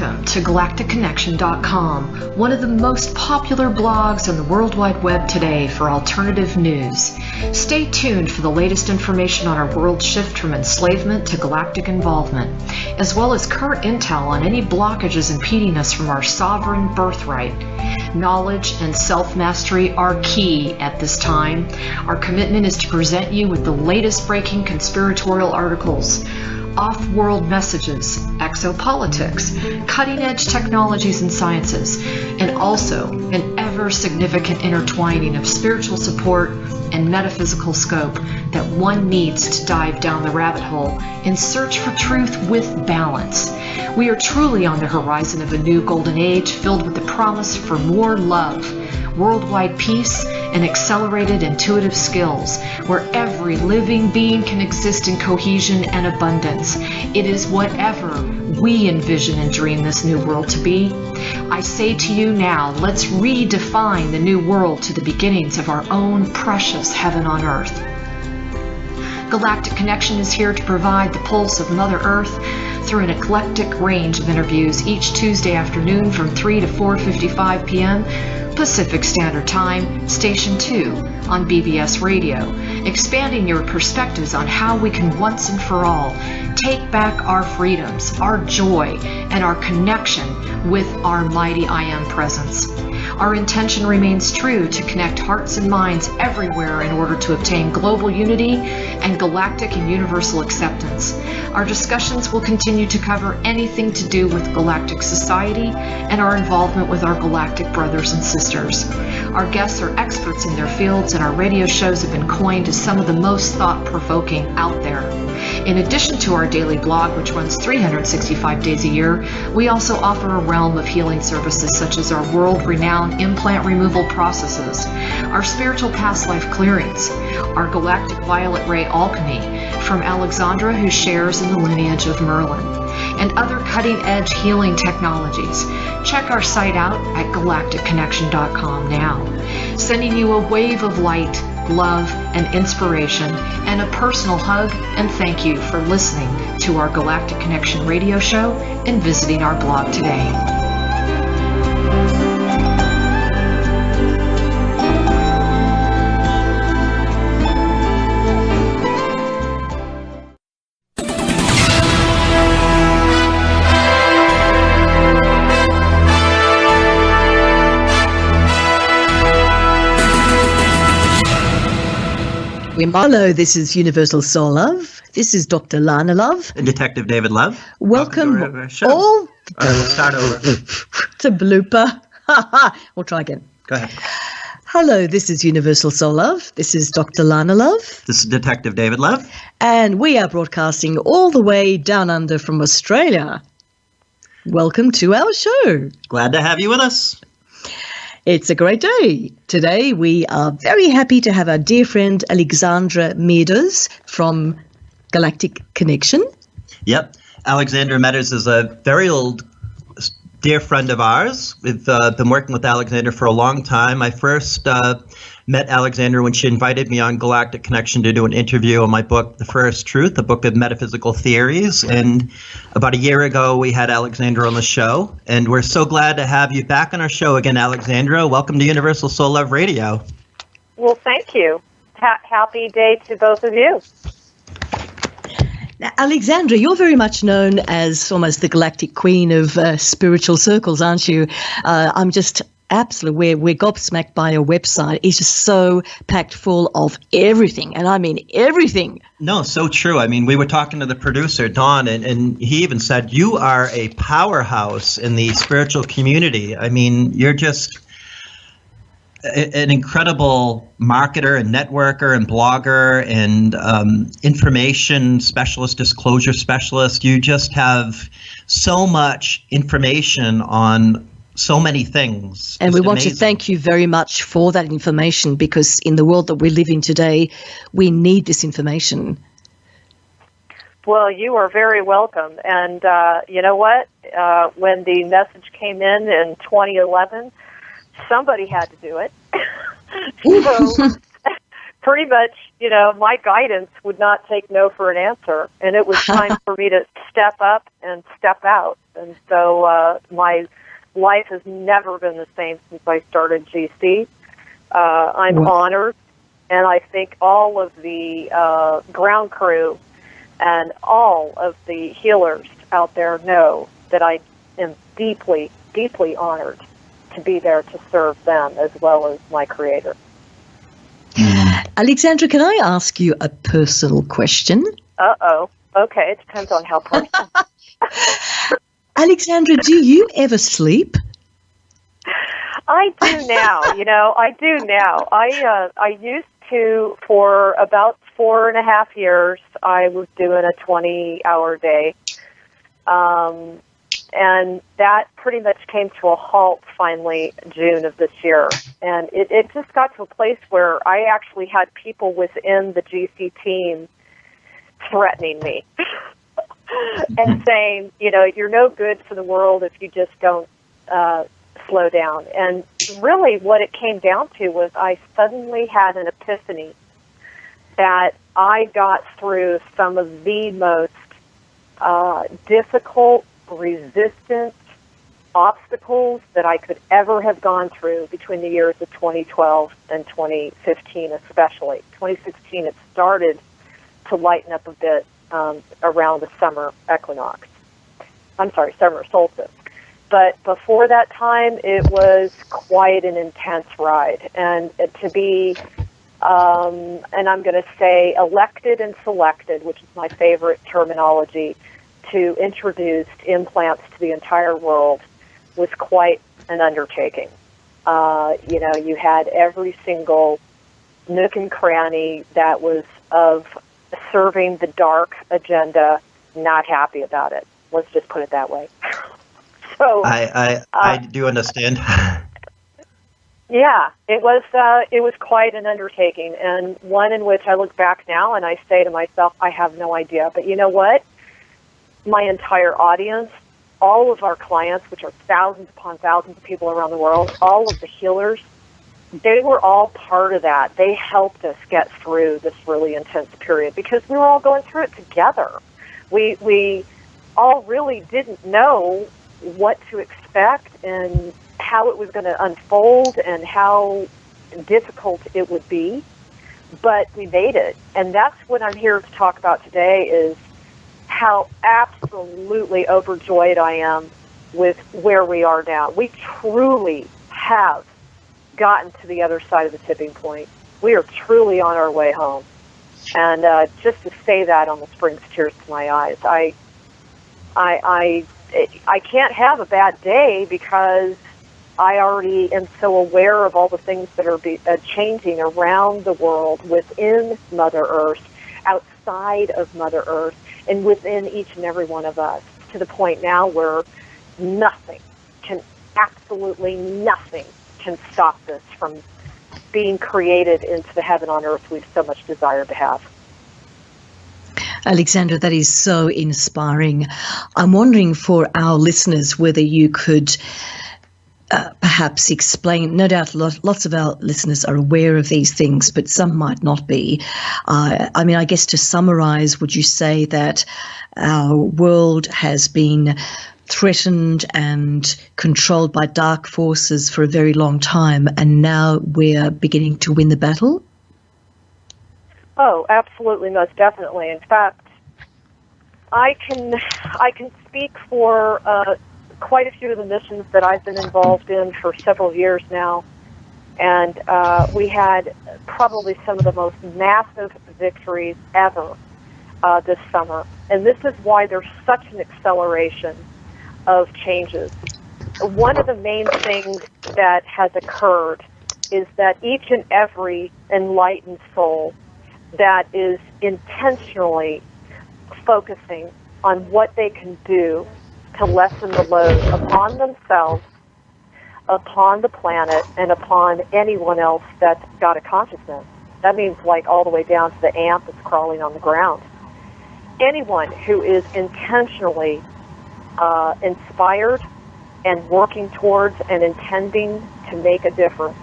Welcome to galacticconnection.com, one of the most popular blogs on the World Wide Web today for alternative news. Stay tuned for the latest information on our world shift from enslavement to galactic involvement, as well as current intel on any blockages impeding us from our sovereign birthright. Knowledge and self-mastery are key at this time. Our commitment is to present you with the latest breaking conspiratorial articles, off-world messages, exopolitics, cutting-edge technologies and sciences, and also an ever-significant intertwining of spiritual support and metaphysical scope that one needs to dive down the rabbit hole in search for truth with balance. We are truly on the horizon of a new golden age filled with the promise for more love, worldwide peace, and accelerated intuitive skills, where every living being can exist in cohesion and abundance. It is whatever we envision and dream this new world to be. I say to you now, let's redefine the new world to the beginnings of our own precious heaven on earth. Galactic Connection is here to provide the pulse of Mother Earth through an eclectic range of interviews each Tuesday afternoon from 3 to 4:55 p.m. Pacific Standard Time, Station 2 on BBS Radio, expanding your perspectives on how we can once and for all take back our freedoms, our joy, and our connection with our mighty I Am presence. Our intention remains true to connect hearts and minds everywhere in order to obtain global unity and galactic and universal acceptance. Our discussions will continue to cover anything to do with galactic society and our involvement with our galactic brothers and sisters. Our guests are experts in their fields, and our radio shows have been coined as some of the most thought-provoking out there. In addition to our daily blog, which runs 365 days a year, we also offer a realm of healing services such as our world-renowned implant removal processes, our spiritual past life clearings, our galactic violet ray alchemy from Alexandra, who shares in the lineage of Merlin, and other cutting-edge healing technologies. Check our site out at galacticconnection.com now, sending you a wave of light, love, and inspiration, and a personal hug and thank you for listening to our Galactic Connection radio show and visiting our blog today. Hello, this is Universal Soul Love. This is Dr. Lana Love. And Detective David Love. Welcome to our show. all. All right, we'll start over. It's a blooper. We'll try again. Go ahead. Hello, this is Universal Soul Love. This is Dr. Lana Love. This is Detective David Love. And we are broadcasting all the way down under from Australia. Welcome to our show. Glad to have you with us. It's a great day. Today we are very happy to have our dear friend Alexandra Meadows from Galactic Connection. Yep. Alexandra Meadows is a very old dear friend of ours. We've been working with Alexandra for a long time. I first met Alexandra when she invited me on Galactic Connection to do an interview on my book, The First Truth, a book of metaphysical theories. And about a year ago, we had Alexandra on the show. And we're so glad to have you back on our show again, Alexandra. Welcome to Universal Soul Love Radio. Well, thank you. Happy day to both of you. Now, Alexandra, you're very much known as almost the galactic queen of spiritual circles, aren't you? I'm just absolutely, we're gobsmacked by your website. It's just so packed full of everything, and I mean everything. No, so true. I mean, we were talking to the producer, Don, and he even said, you are a powerhouse in the spiritual community. I mean, you're just an incredible marketer and networker and blogger and information specialist, disclosure specialist. You just have so much information on so many things. And we want amazing. to thank you very much for that information, because in the world that we live in today, we need this information. Well, you are very welcome. And you know what? When the message came in 2011, somebody had to do it. pretty much, my guidance would not take no for an answer, and it was time for me to step up and step out. And so my life has never been the same since I started GC. I'm honored, and I think all of the ground crew and all of the healers out there know that I am deeply, deeply honored to be there to serve them as well as my Creator. Alexandra, can I ask you a personal question? Uh-oh. Okay, it depends on how personal. Alexandra, do you ever sleep? I do now. I do now. I used to for about 4.5 years. I was doing a 20-hour day. And that pretty much came to a halt finally June of this year. And it just got to a place where I actually had people within the GC team threatening me and saying, you're no good for the world if you just don't slow down. And really what it came down to was I suddenly had an epiphany that I got through some of the most difficult, resistant obstacles that I could ever have gone through between the years of 2012 and 2015 especially. 2016 it started to lighten up a bit around the summer equinox. Summer solstice. But before that time, it was quite an intense ride. And to be, and I'm going to say elected and selected, which is my favorite terminology, to introduce implants to the entire world was quite an undertaking. You had every single nook and cranny that was of serving the dark agenda, not happy about it. Let's just put it that way. So I do understand. Yeah, it was quite an undertaking, and one in which I look back now and I say to myself, I have no idea. But you know what? My entire audience, all of our clients, which are thousands upon thousands of people around the world, all of the healers, they were all part of that. They helped us get through this really intense period because we were all going through it together. We all really didn't know what to expect and how it was going to unfold and how difficult it would be, but we made it. And that's what I'm here to talk about today is how absolutely overjoyed I am with where we are now. We truly have gotten to the other side of the tipping point. We are truly on our way home. And just to say that almost brings tears to my eyes. I can't have a bad day because I already am so aware of all the things that are changing around the world, within Mother Earth, outside of Mother Earth, and within each and every one of us, to the point now where absolutely nothing can stop this from being created into the heaven on earth we've so much desire to have. Alexandra, that is so inspiring. I'm wondering for our listeners whether you could perhaps explain. No doubt lots of our listeners are aware of these things, but some might not be. I guess to summarize, would you say that our world has been threatened and controlled by dark forces for a very long time, and now we're beginning to win the battle? Oh, absolutely, most definitely. In fact, I can speak for quite a few of the missions that I've been involved in for several years now, and we had probably some of the most massive victories ever this summer. And this is why there's such an acceleration of changes. One of the main things that has occurred is that each and every enlightened soul that is intentionally focusing on what they can do to lessen the load upon themselves, upon the planet, and upon anyone else that's got a consciousness. That means like all the way down to the ant that's crawling on the ground. Anyone who is intentionally inspired and working towards and intending to make a difference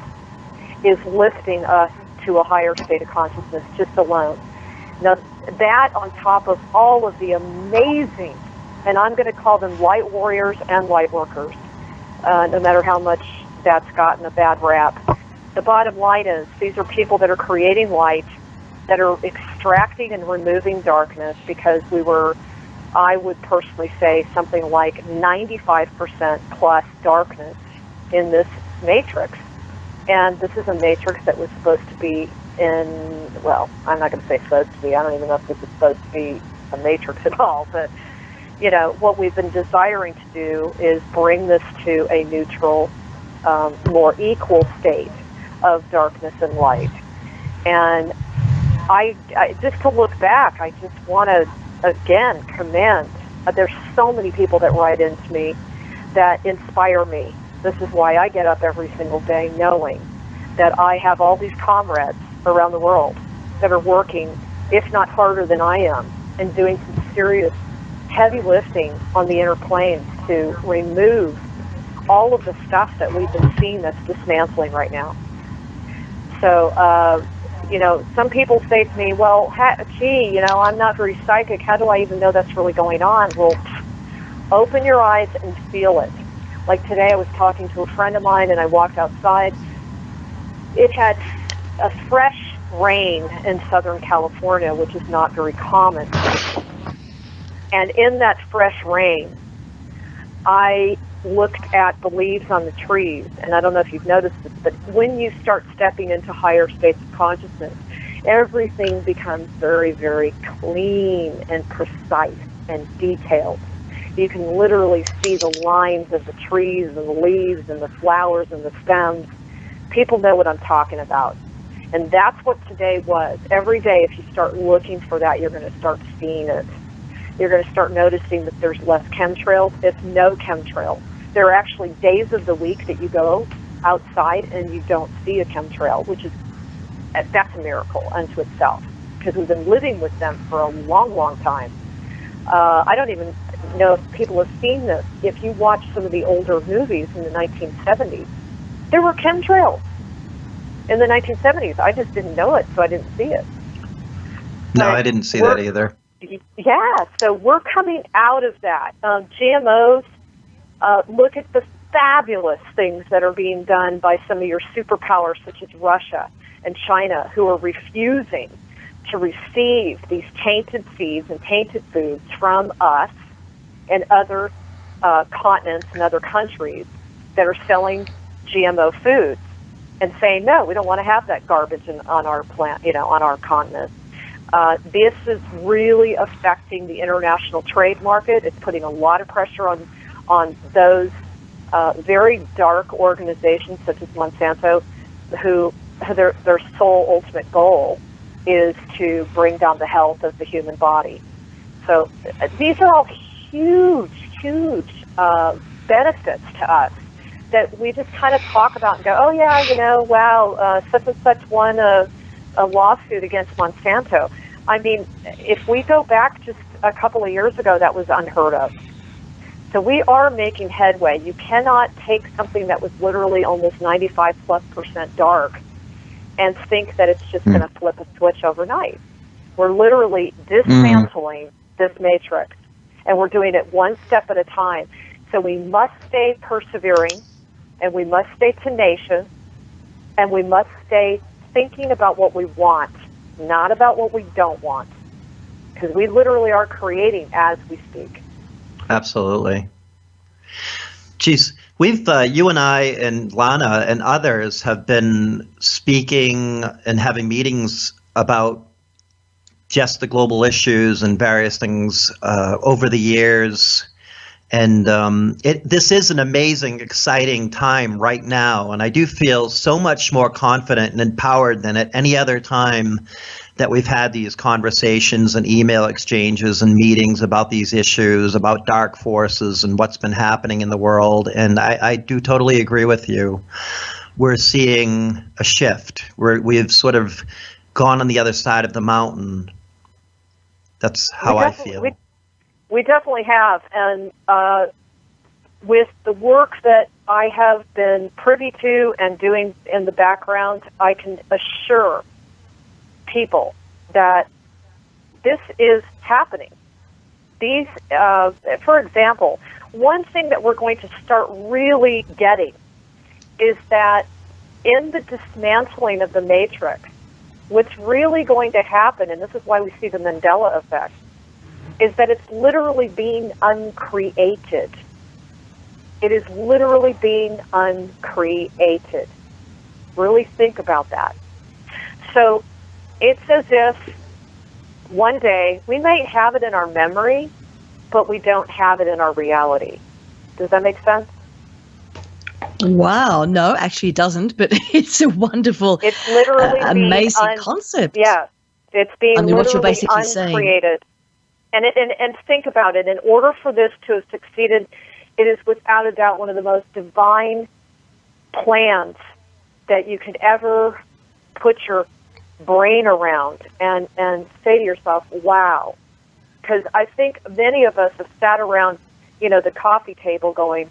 is lifting us to a higher state of consciousness just alone. Now, that on top of all of the amazing, and I'm going to call them light warriors and light workers, no matter how much that's gotten a bad rap. The bottom line is these are people that are creating light, that are extracting and removing darkness, because I would personally say something like 95% plus darkness in this matrix. And this is a matrix that was supposed to be well, I'm not going to say supposed to be. I don't even know if this is supposed to be a matrix at all. But, what we've been desiring to do is bring this to a neutral, more equal state of darkness and light. And I just to look back, I just want to, again, commend. There's so many people that write into me that inspire me. This is why I get up every single day knowing that I have all these comrades around the world that are working, if not harder than I am, and doing some serious heavy lifting on the inner planes to remove all of the stuff that we've been seeing that's dismantling right now. So, some people say to me, well, I'm not very psychic. How do I even know that's really going on? Well, open your eyes and feel it. Like today I was talking to a friend of mine and I walked outside. It had a fresh rain in Southern California, which is not very common. And in that fresh rain, I looked at the leaves on the trees, and I don't know if you've noticed this, but when you start stepping into higher states of consciousness, everything becomes very, very clean and precise and detailed. You can literally see the lines of the trees and the leaves and the flowers and the stems. People know what I'm talking about. And that's what today was. Every day, if you start looking for that, you're going to start seeing it. You're going to start noticing that there's less chemtrails. It's no chemtrail. There are actually days of the week that you go outside and you don't see a chemtrail, that's a miracle unto itself, because we've been living with them for a long, long time. I don't even know if people have seen this. If you watch some of the older movies in the 1970s, there were chemtrails in the 1970s. I just didn't know it, so I didn't see it. No, I didn't see that either. Yeah, so we're coming out of that. GMOs, look at the fabulous things that are being done by some of your superpowers such as Russia and China, who are refusing to receive these tainted seeds and tainted foods from us and other continents and other countries that are selling GMO foods, and saying, no, we don't want to have that garbage on our plant, on our continent. This is really affecting the international trade market. It's putting a lot of pressure on those very dark organizations such as Monsanto, who their sole ultimate goal is to bring down the health of the human body. So these are all huge, huge benefits to us that we just kind of talk about and go, oh yeah, wow, such and such won a lawsuit against Monsanto. I mean, if we go back just a couple of years ago, that was unheard of. So we are making headway. You cannot take something that was literally almost 95+% dark and think that it's just going to flip a switch overnight. We're literally dismantling this matrix, and we're doing it one step at a time. So we must stay persevering, and we must stay tenacious, and we must stay thinking about what we want, not about what we don't want, because we literally are creating as we speak. Absolutely. Geez, we've, you and I and Lana and others have been speaking and having meetings about just the global issues and various things over the years. And this is an amazing, exciting time right now. And I do feel so much more confident and empowered than at any other time that we've had these conversations and email exchanges and meetings about these issues, about dark forces and what's been happening in the world. And I do totally agree with you. We're seeing a shift. We've sort of gone on the other side of the mountain. That's how I feel. We definitely have. And with the work that I have been privy to and doing in the background, I can assure people that this is happening. These, for example, one thing that we're going to start really getting is that in the dismantling of the matrix, what's really going to happen, and this is why we see the Mandela effect, is that it's literally being uncreated. It is literally being uncreated. Really think about that. So it's as if one day we may have it in our memory, but we don't have it in our reality. Does that make sense? Wow, no, actually it doesn't, but it's a wonderful, it's literally amazing concept. Yeah, it's being literally what you're basically uncreated. And think about it. In order for this to have succeeded, it is without a doubt one of the most divine plans that you could ever put your brain around and say to yourself, wow. Because I think many of us have sat around, the coffee table going,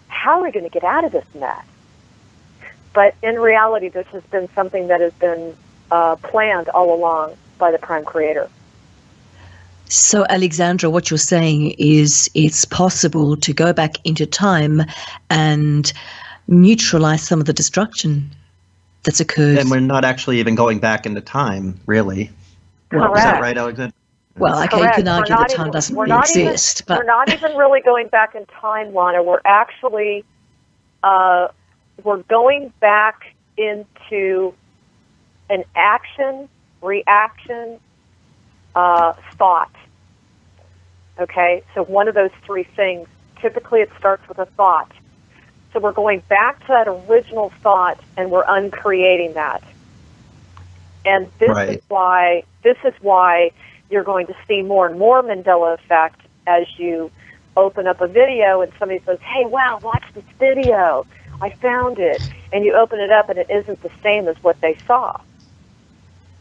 how are we going to get out of this mess? But in reality, this has been something that has been planned all along by the Prime Creator. So, Alexandra, what you're saying is it's possible to go back into time and neutralize some of the destruction that's occurred. And we're not actually even going back into time, really. Correct. Is that right, Alexandra? Well, okay, Correct. you can argue that time doesn't really exist. But we're not even really going back in time, Lana. We're actually we're going back into an action, reaction, thought. Okay? So one of those three things, typically it starts with a thought. So we're going back to that original thought and we're uncreating that. And this is why you're going to see more and more Mandela effect as you open up a video and somebody says, hey, wow, watch this video. I found it. And you open it up and it isn't the same as what they saw.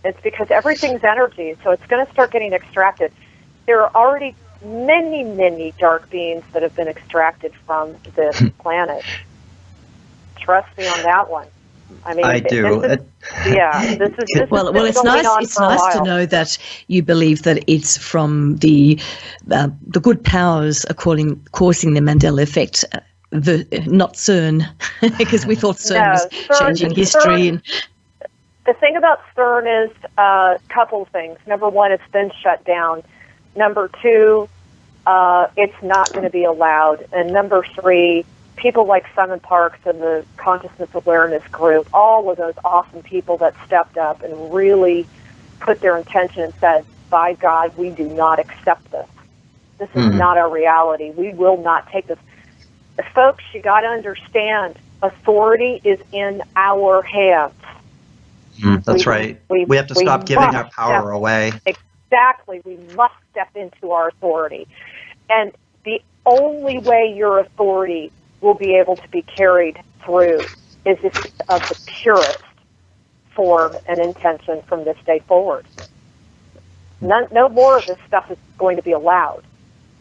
It's because everything's energy, so it's going to start getting extracted. There are already many, many dark beings that have been extracted from this planet. Trust me on that one. I mean, I do. This is well, it's nice. It's nice to know that you believe that it's from the good powers are causing the Mandela effect, not CERN, because we thought CERN was changing history. The thing about CERN is a couple of things. Number one, it's been shut down. Number two, it's not going to be allowed. And number three, people like Simon Parks and the Consciousness Awareness Group, all of those awesome people that stepped up and really put their intention and said, by God, we do not accept this. This is not our reality. We will not take this. Folks, you got to understand, authority is in our hands. That's right. We have to stop giving our power away. Exactly. We must step into our authority. And the only way your authority will be able to be carried through is if it's of the purest form and intention from this day forward. No more of this stuff is going to be allowed.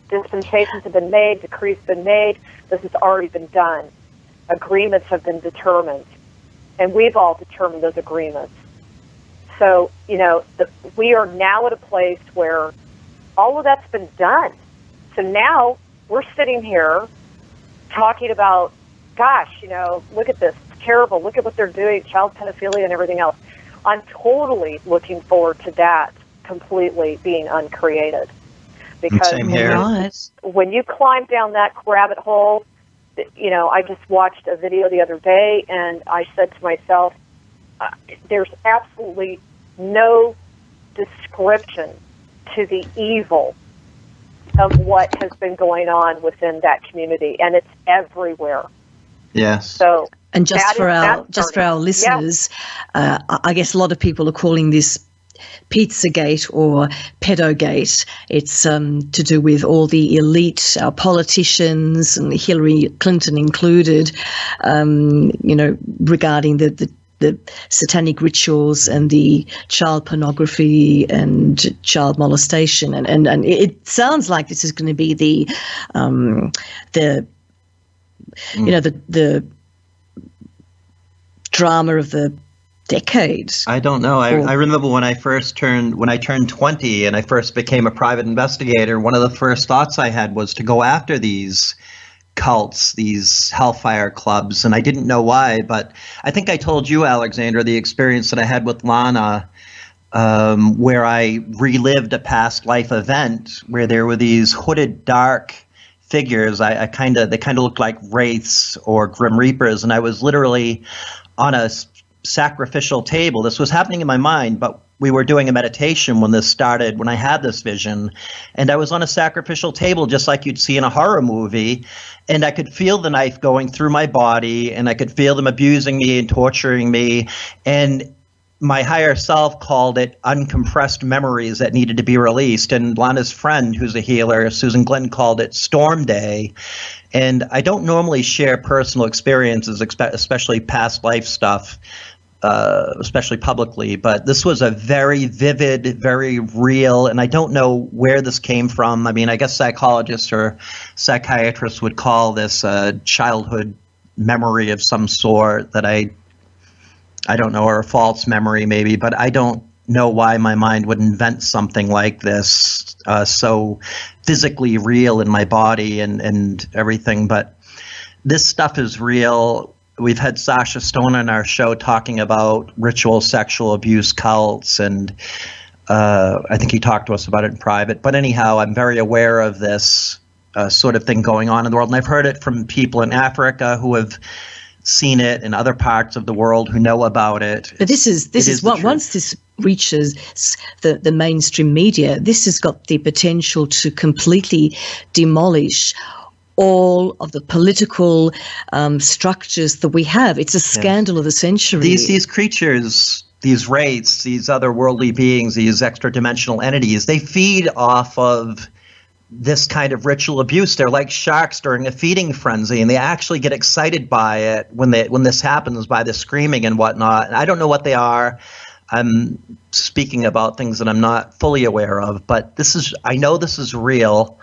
Dispensations have been made, decrees have been made, this has already been done. Agreements have been determined, and we've all determined those agreements. So, we are now at a place where all of that's been done. So now we're sitting here talking about, gosh, look at this. It's terrible. Look at what they're doing, child pedophilia and everything else. I'm totally looking forward to that completely being uncreated. Because Same here. When you climb down that rabbit hole, I just watched a video the other day and I said to myself, there's absolutely no description to the evil of what has been going on within that community, and it's everywhere. Yes. So, and just for our listeners, I guess a lot of people are calling this Pizzagate or Pedogate. It's to do with all the elite, our politicians, and Hillary Clinton included, regarding the satanic rituals and the child pornography and child molestation, and it sounds like this is going to be the drama of the decades. I don't know. I remember when I turned 20 and I first became a private investigator, one of the first thoughts I had was to go after these cults, these hellfire clubs, and I didn't know why, but I think I told you, Alexandra, the experience that I had with Lana, where I relived a past life event where there were these hooded dark figures. They kind of looked like wraiths or grim reapers, and I was literally on a sacrificial table. This was happening in my mind, but we were doing a meditation when this started, when I had this vision, and I was on a sacrificial table just like you'd see in a horror movie, and I could feel the knife going through my body, and I could feel them abusing me and torturing me, and my higher self called it uncompressed memories that needed to be released, and Lana's friend, who's a healer, Susan Glenn, called it Storm Day. And I don't normally share personal experiences, especially past life stuff, especially publicly, but this was a very vivid, very real, and I don't know where this came from. I mean, I guess psychologists or psychiatrists would call this a childhood memory of some sort that I don't know, or a false memory maybe, but I don't know why my mind would invent something like this, so physically real in my body and everything. But this stuff is real. We've had Sasha Stone on our show talking about ritual sexual abuse cults, and I think he talked to us about it in private. But anyhow, I'm very aware of this sort of thing going on in the world, and I've heard it from people in Africa who have seen it, in other parts of the world who know about it. But this is what, once this reaches the mainstream media, this has got the potential to completely demolish all of the political structures that we have. It's a scandal of the century. These creatures, these wraiths, these otherworldly beings, these extra-dimensional entities, they feed off of this kind of ritual abuse. They're like sharks during a feeding frenzy, and they actually get excited by it when this happens, by the screaming and whatnot. And I don't know what they are. I'm speaking about things that I'm not fully aware of, but I know this is real,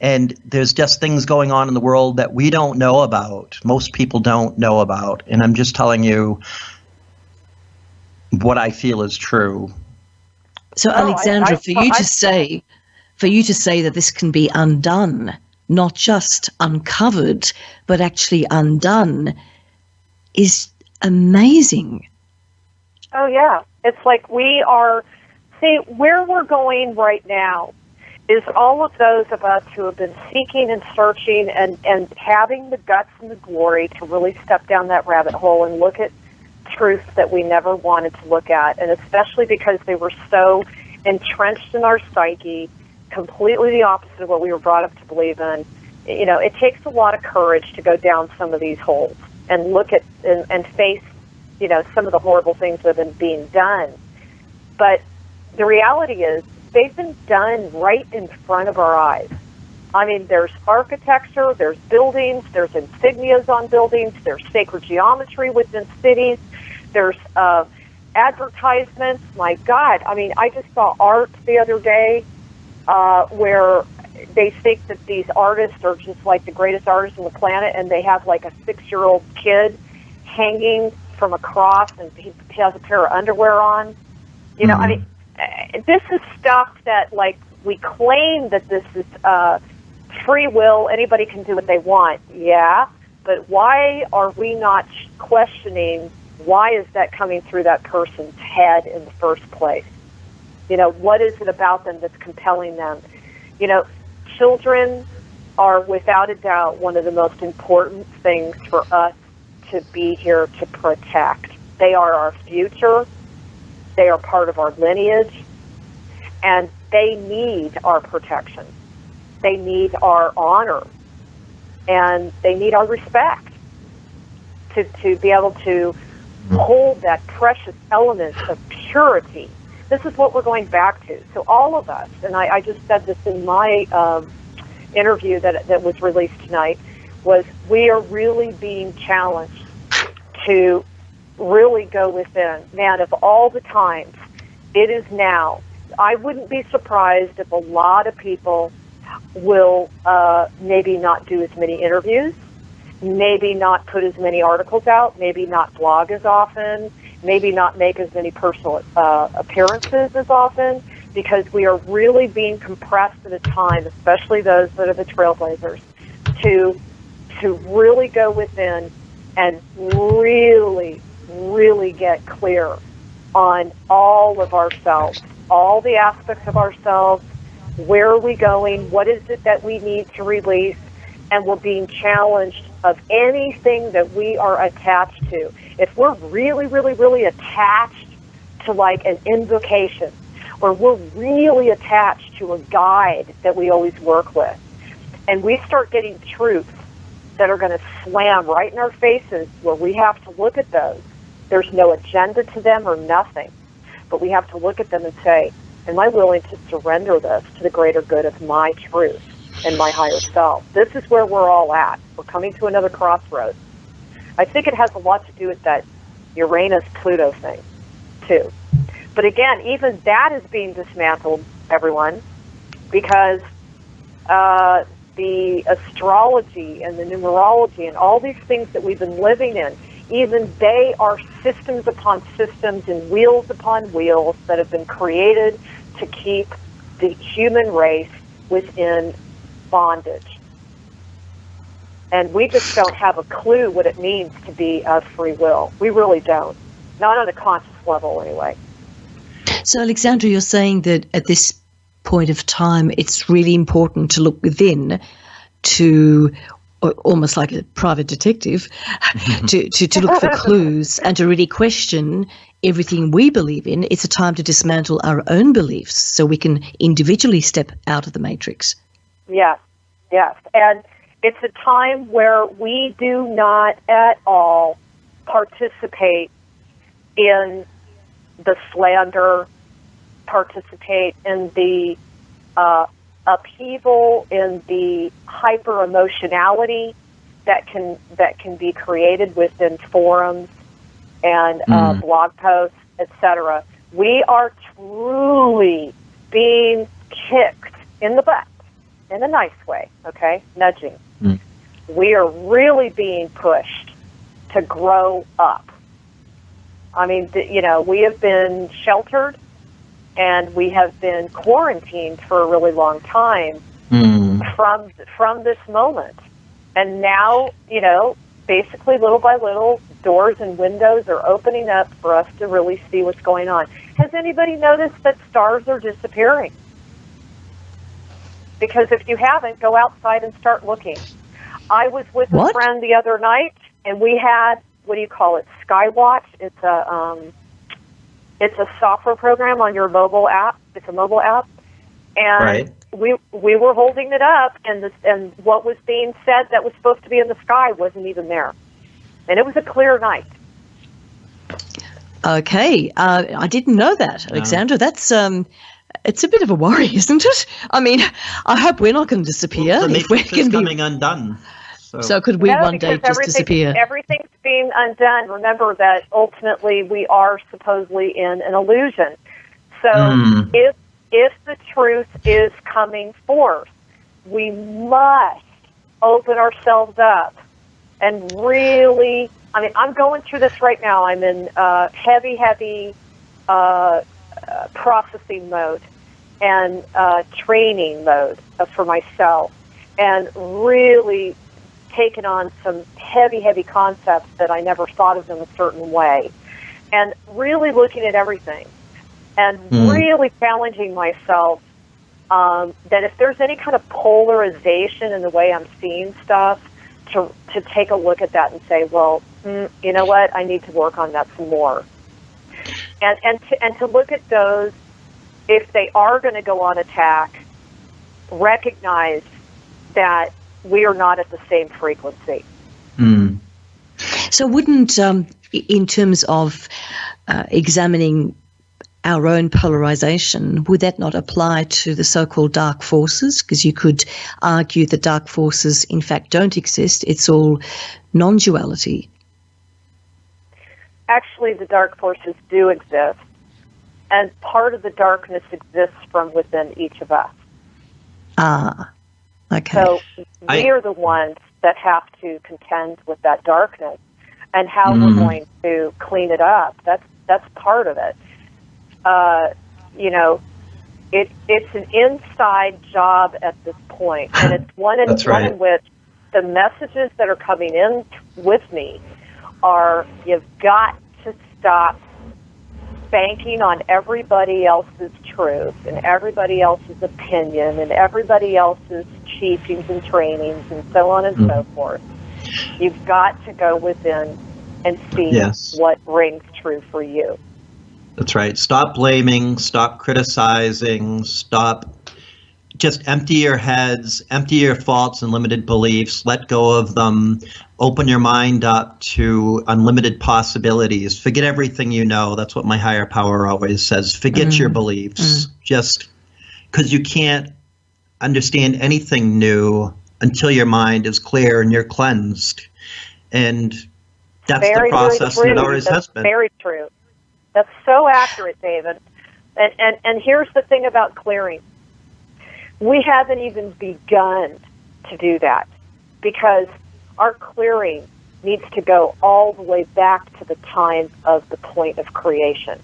and there's just things going on in the world that we don't know about. Most people don't know about, and I'm just telling you what I feel is true. So, Alexandra, for you to say that this can be undone, not just uncovered, but actually undone, is amazing. Oh, yeah. It's like where we're going right now is all of those of us who have been seeking and searching and having the guts and the glory to really step down that rabbit hole and look at truths that we never wanted to look at, and especially because they were so entrenched in our psyche, completely the opposite of what we were brought up to believe in. You know, it takes a lot of courage to go down some of these holes and look at and face, you know, some of the horrible things that have been being done. But the reality is they've been done right in front of our eyes. I mean, there's architecture, there's buildings, there's insignias on buildings, there's sacred geometry within cities, there's advertisements. My God, I mean, I just saw art the other day where they think that these artists are just like the greatest artists on the planet, and they have like a 6-year-old kid hanging from a cross, and he has a pair of underwear on. You know, I mean, this is stuff that, like, we claim that this is free will, anybody can do what they want. Yeah, but why are we not questioning why is that coming through that person's head in the first place? You know, what is it about them that's compelling them? You know, children are without a doubt one of the most important things for us to be here to protect. They are our future. They are part of our lineage, and they need our protection. They need our honor, and they need our respect to be able to hold that precious element of purity. This is what we're going back to. So all of us, and I just said this in my interview that was released tonight, was we are really being challenged to really go within. Man, of all the times, it is now. I wouldn't be surprised if a lot of people will maybe not do as many interviews, maybe not put as many articles out, maybe not blog as often, maybe not make as many personal appearances as often, because we are really being compressed at a time, especially those that are the trailblazers, to really go within and really, really get clear on all of ourselves, all the aspects of ourselves. Where are we going? What is it that we need to release? And we're being challenged of anything that we are attached to. If we're really, really, really attached to like an invocation, or we're really attached to a guide that we always work with, and we start getting truths that are going to slam right in our faces where we have to look at those. There's no agenda to them or nothing, but we have to look at them and say, am I willing to surrender this to the greater good of my truth and my higher self? This is where we're all at. We're coming to another crossroads. I think it has a lot to do with that Uranus-Pluto thing, too. But again, even that is being dismantled, everyone, because the astrology and the numerology and all these things that we've been living in, even they are systems upon systems and wheels upon wheels that have been created to keep the human race within bondage. And we just don't have a clue what it means to be of free will. We really don't. Not on a conscious level, anyway. So, Alexandra, you're saying that at this point of time, it's really important to look within, to almost like a private detective, to look for clues and to really question everything we believe in. It's a time to dismantle our own beliefs so we can individually step out of the matrix. Yes, yes. And it's a time where we do not at all participate in the slander, participate in the upheaval, in the hyper emotionality that can be created within forums and blog posts, etc. We are truly being kicked in the butt, in a nice way, okay? Nudging. We are really being pushed to grow up. I mean, we have been sheltered and we have been quarantined for a really long time from this moment. And now, basically little by little, doors and windows are opening up for us to really see what's going on. Has anybody noticed that stars are disappearing? Because if you haven't, go outside and start looking. I was with a friend the other night, and we had, what do you call it, Skywatch. It's a software program on your mobile app. It's a mobile app. And we were holding it up, and what was being said that was supposed to be in the sky wasn't even there. And it was a clear night. Okay. I didn't know that, Alexandra. That's it's a bit of a worry, isn't it? I mean, I hope we're not going to disappear. Well, the matrix is coming undone. So could we one day just disappear? Everything's being undone. Remember that ultimately we are supposedly in an illusion. So if the truth is coming forth, we must open ourselves up and really, I mean, I'm going through this right now. I'm in heavy processing mode and training mode for myself, and really taken on some heavy concepts that I never thought of them a certain way, and really looking at everything and really challenging myself that if there's any kind of polarization in the way I'm seeing stuff, to take a look at that and say, well, you know what, I need to work on that some more. And to look at those, if they are going to go on attack, recognize that we are not at the same frequency. So wouldn't, in terms of examining our own polarization, would that not apply to the so-called dark forces? Because you could argue that dark forces, in fact, don't exist. It's all non-duality. Actually, the dark forces do exist, and part of the darkness exists from within each of us. Okay. So we are the ones that have to contend with that darkness, and how we're going to clean it up. That's part of it. You know, it's an inside job at this point, and it's one in which the messages that are coming in with me are, you've got to stop banking on everybody else's truth and everybody else's opinion and everybody else's teachings and trainings and so on and so forth. You've got to go within and see what rings true for you. That's right. Stop blaming, stop criticizing, just empty your heads, empty your faults and limited beliefs, let go of them, open your mind up to unlimited possibilities. Forget everything you know. That's what my higher power always says. Forget your beliefs. Just because you can't understand anything new until your mind is clear and you're cleansed. And that's the process that always has been. Very true. That's so accurate, David. And here's the thing about clearing. We haven't even begun to do that because our clearing needs to go all the way back to the time of the point of creation.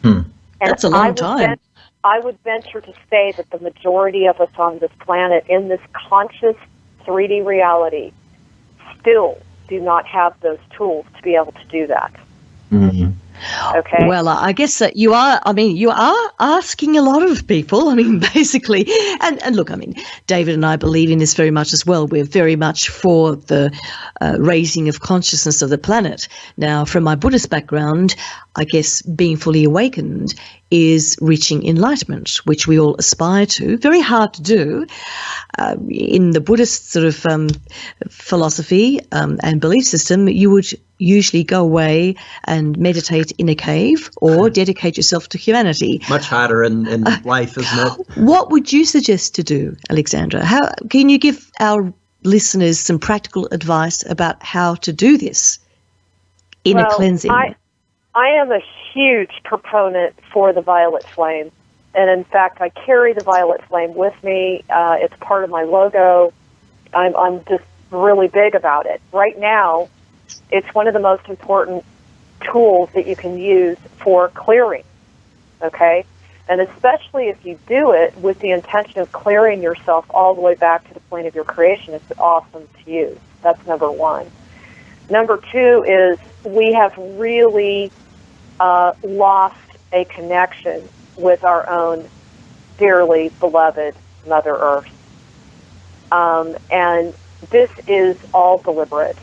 And that's a long time. I would venture to say that the majority of us on this planet in this conscious 3D reality still do not have those tools to be able to do that. Okay. Well, I guess that you are asking a lot of people. I mean, basically, and look, I mean, David and I believe in this very much as well. We're very much for the raising of consciousness of the planet. Now, from my Buddhist background, I guess being fully awakened is reaching enlightenment, which we all aspire to. Very hard to do. In the Buddhist sort of philosophy and belief system, you would usually go away and meditate in a cave or dedicate yourself to humanity. Much harder in life, isn't it? What would you suggest to do, Alexandra? How can you give our listeners some practical advice about how to do this in a cleansing? I am a huge proponent for the violet flame. And in fact, I carry the violet flame with me. It's part of my logo. I'm just really big about it. Right now, it's one of the most important tools that you can use for clearing, okay? And especially if you do it with the intention of clearing yourself all the way back to the point of your creation, it's awesome to use. That's number one. Number two is we have really lost a connection with our own dearly beloved Mother Earth. And this is all deliberate.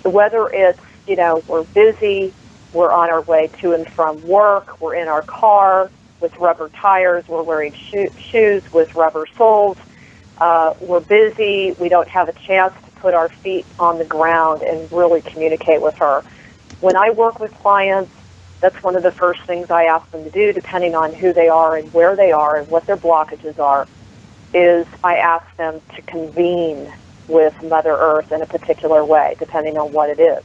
Whether it's, we're busy, we're on our way to and from work, we're in our car with rubber tires, we're wearing shoes with rubber soles, we're busy, we don't have a chance to put our feet on the ground and really communicate with her. When I work with clients, that's one of the first things I ask them to do, depending on who they are and where they are and what their blockages are, is I ask them to convene with Mother Earth in a particular way, depending on what it is.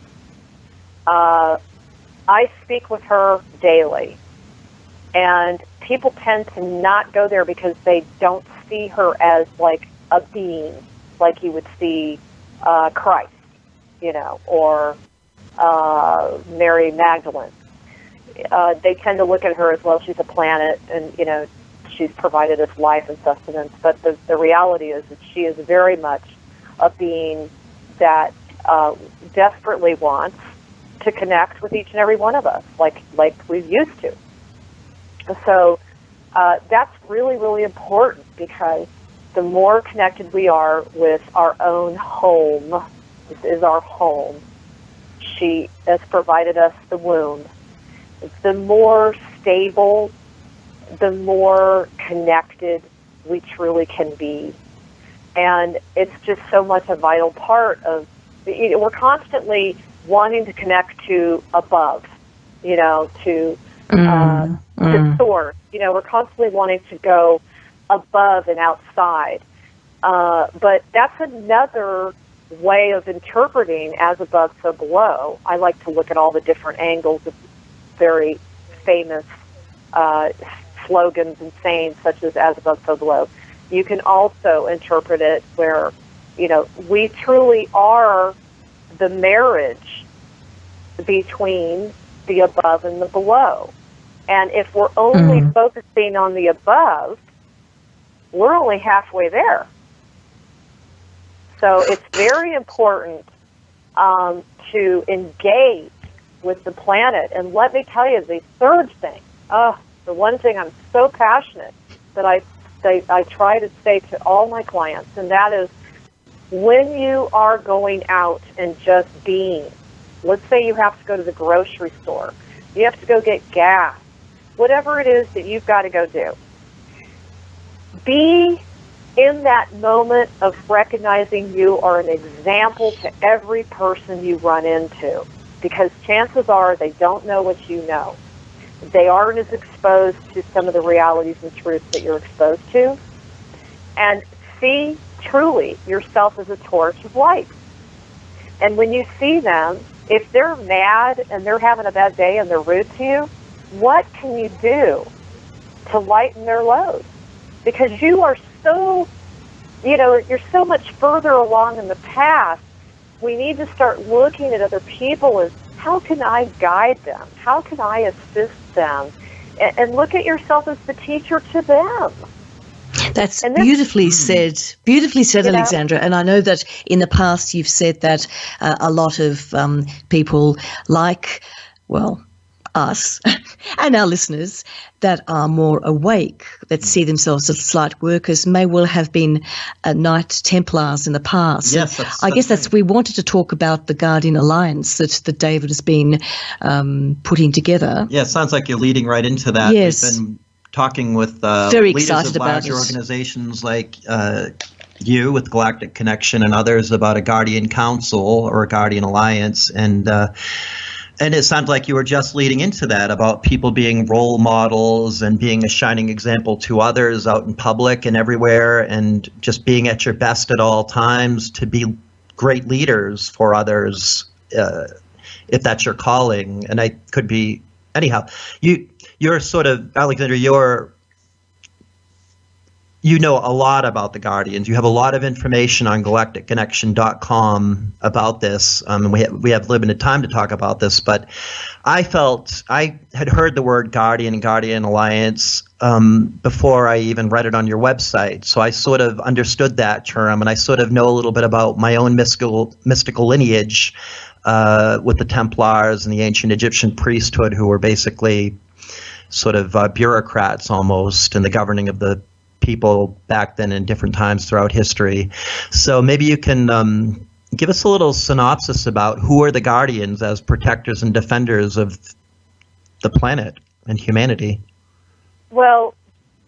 I speak with her daily, and people tend to not go there because they don't see her as like a being, like you would see Christ, or Mary Magdalene. They tend to look at her as, well, she's a planet, and, she's provided us life and sustenance. But the reality is that she is very much a being that desperately wants to connect with each and every one of us, like we used to. So that's really, really important, because the more connected we are with our own home, this is our home, she has provided us the womb, the more stable, the more connected we truly can be. And it's just so much a vital part of, we're constantly wanting to connect to above, to source. We're constantly wanting to go above and outside. But that's another way of interpreting as above, so below. I like to look at all the different angles of very famous slogans and sayings, such as above, so below. You can also interpret it where, we truly are the marriage between the above and the below. And if we're only focusing on the above, we're only halfway there. So it's very important to engage with the planet. And let me tell you, the third thing, the one thing I'm so passionate that I try to say to all my clients, and that is, when you are going out and just being, let's say you have to go to the grocery store, you have to go get gas, whatever it is that you've got to go do, be in that moment of recognizing you are an example to every person you run into, because chances are they don't know what you know. They aren't as exposed to some of the realities and truths that you're exposed to. And see truly yourself as a torch of light. And when you see them, if they're mad and they're having a bad day and they're rude to you, what can you do to lighten their load? Because you are so, you're so much further along in the path. We need to start looking at other people as, how can I guide them? How can I assist them? And look at yourself as the teacher to them. That's beautifully said. Beautifully said, Alexandra. And I know that in the past you've said that a lot of people like, us and our listeners that are more awake, that see themselves as light workers, may well have been Knight Templars in the past. Yes, I guess that's, we wanted to talk about the Guardian Alliance that David has been putting together. Yeah, it sounds like you're leading right into that. Yes. We've been talking with Very leaders excited of larger about it. organizations like you with Galactic Connection and others about a Guardian Council or a Guardian Alliance, and it sounds like you were just leading into that about people being role models and being a shining example to others out in public and everywhere, and just being at your best at all times to be great leaders for others, if that's your calling. And I could be, anyhow, you're sort of, Alexandra, you know a lot about the Guardians. You have a lot of information on galacticconnection.com about this. And we have limited time to talk about this, but I felt I had heard the word Guardian and Guardian Alliance before I even read it on your website. So I sort of understood that term, and I sort of know a little bit about my own mystical lineage with the Templars and the ancient Egyptian priesthood, who were basically sort of bureaucrats almost in the governing of the people back then in different times throughout history. So maybe you can give us a little synopsis about who are the Guardians as protectors and defenders of the planet and humanity. Well,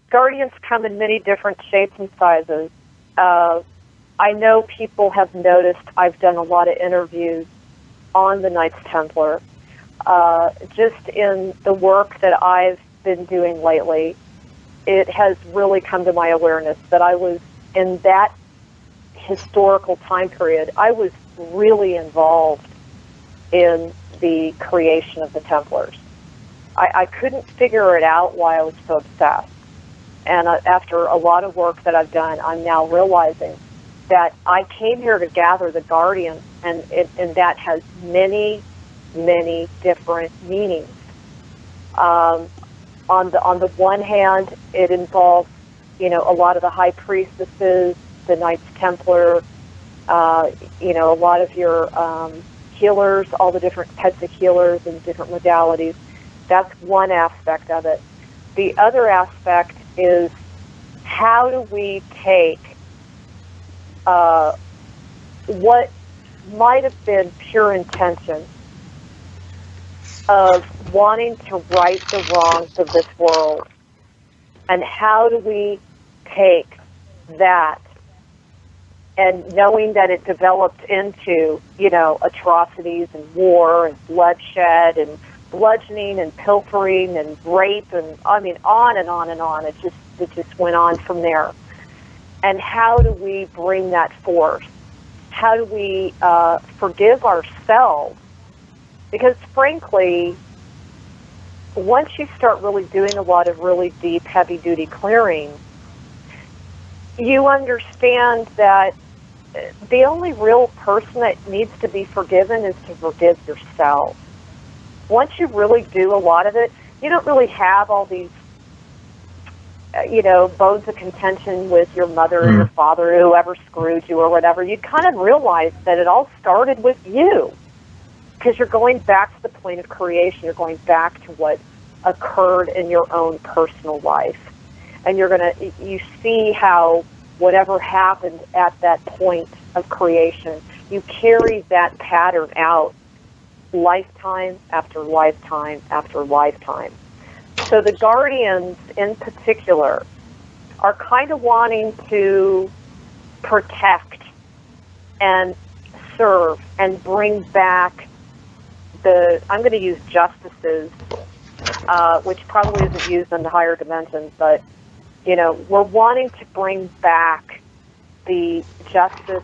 Guardians come in many different shapes and sizes. I know people have noticed I've done a lot of interviews on the Knights Templar. Just in the work that I've been doing lately, it has really come to my awareness that I was in that historical time period. I was really involved in the creation of the Templars. I couldn't figure it out why I was so obsessed. And after a lot of work that I've done, I'm now realizing that I came here to gather the Guardians, and that has many, many different meanings. On the one hand, it involves, a lot of the high priestesses, the Knights Templar, a lot of your healers, all the different types of healers and different modalities. That's one aspect of it. The other aspect is, how do we take what might have been pure intention of wanting to right the wrongs of this world, and how do we take that, and knowing that it developed into, atrocities and war and bloodshed and bludgeoning and pilfering and rape and, on and on and on. It just went on from there. And how do we bring that forth? How do we forgive ourselves? Because frankly, once you start really doing a lot of really deep, heavy-duty clearing, you understand that the only real person that needs to be forgiven is to forgive yourself. once you really do a lot of it, you don't really have all these, bones of contention with your mother or your father or whoever screwed you or whatever. You kind of realize that it all started with you, because you're going back to the point of creation. You're going back to what occurred in your own personal life. And you see how whatever happened at that point of creation, you carry that pattern out lifetime after lifetime after lifetime. So the guardians in particular are kind of wanting to protect and serve and bring back I'm going to use justices, which probably isn't used in the higher dimensions, but, we're wanting to bring back the justice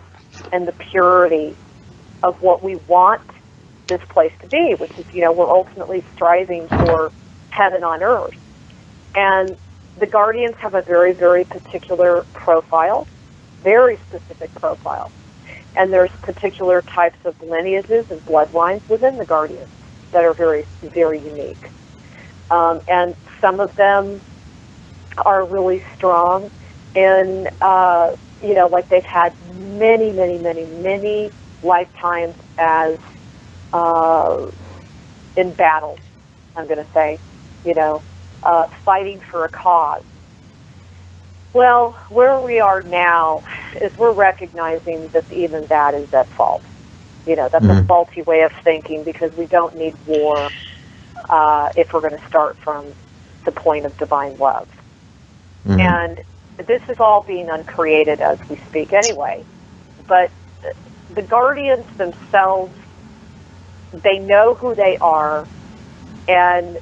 and the purity of what we want this place to be, which is, we're ultimately striving for heaven on earth. And the guardians have a very, very particular profile, very specific profile. And there's particular types of lineages and bloodlines within the guardians that are very, very unique. And some of them are really strong in, like they've had many, many, many, many lifetimes as in battle, I'm going to say, fighting for a cause. Well, where we are now is we're recognizing that even that is at fault. That's a faulty way of thinking, because we don't need war if we're going to start from the point of divine love. And this is all being uncreated as we speak anyway. But the guardians themselves, they know who they are, and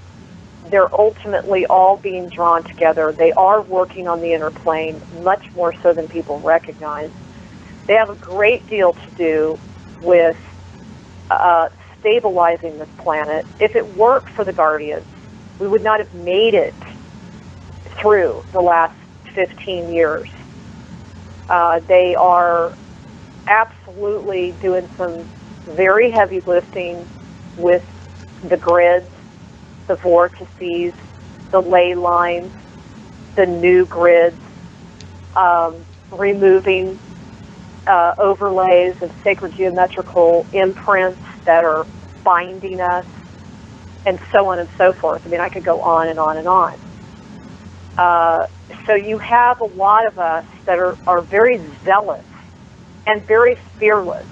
they're ultimately all being drawn together. They are working on the inner plane much more so than people recognize. They have a great deal to do with stabilizing this planet. If it weren't for the guardians, we would not have made it through the last 15 years. They are absolutely doing some very heavy lifting with the grids, the vortices, the ley lines, the new grids, removing overlays of sacred geometrical imprints that are binding us, and so on and so forth. I mean, I could go on and on and on. So you have a lot of us that are very zealous and very fearless,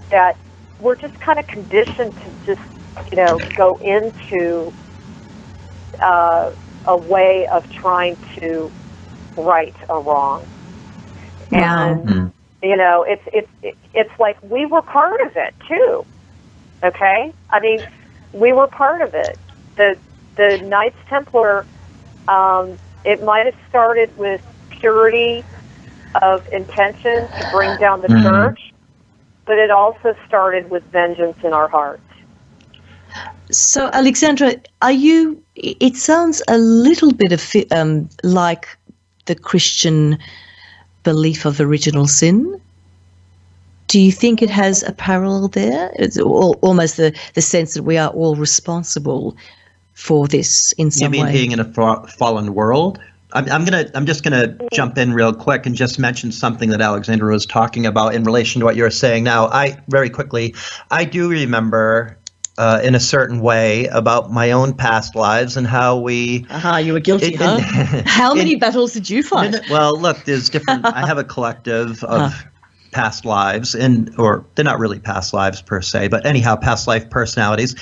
that we're just kind of conditioned to just, go into a way of trying to right a wrong. And, it's like we were part of it too. Okay? I mean, we were part of it. The Knights Templar, it might have started with purity of intention to bring down the church, but it also started with vengeance in our hearts. So, Alexandra, it sounds a little bit of like the Christian belief of original sin. Do you think it has a parallel there? It's almost the sense that we are all responsible for this in some way. You mean being in a fallen world? I'm just gonna jump in real quick and just mention something that Alexandra was talking about in relation to what you're saying now. I do remember in a certain way about my own past lives and how we. You were guilty, huh? How many battles did you fight? Well, look, there's different. I have a collective of past lives, or they're not really past lives per se, but anyhow, past life personalities.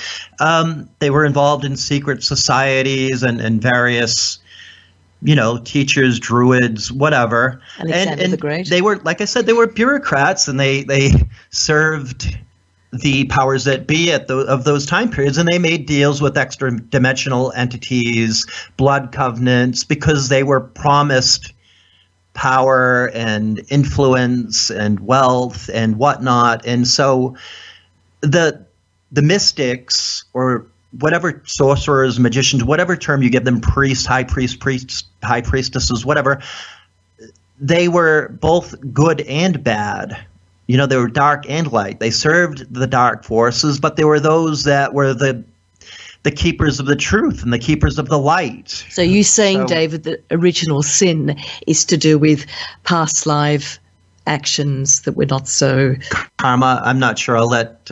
They were involved in secret societies and various, teachers, druids, whatever. Alexander the Great. They were, like I said, they were bureaucrats, and they served the powers that be of those time periods, and they made deals with extra dimensional entities, blood covenants, because they were promised power and influence and wealth and whatnot. And so the mystics, or whatever, sorcerers, magicians, whatever term you give them, priests, high priestesses, whatever, they were both good and bad. They were dark and light. They served the dark forces, but there were those that were the the keepers of the truth and the keepers of the light. So you're saying, David, that original sin is to do with past life actions that were not so... Karma, I'm not sure. I'll let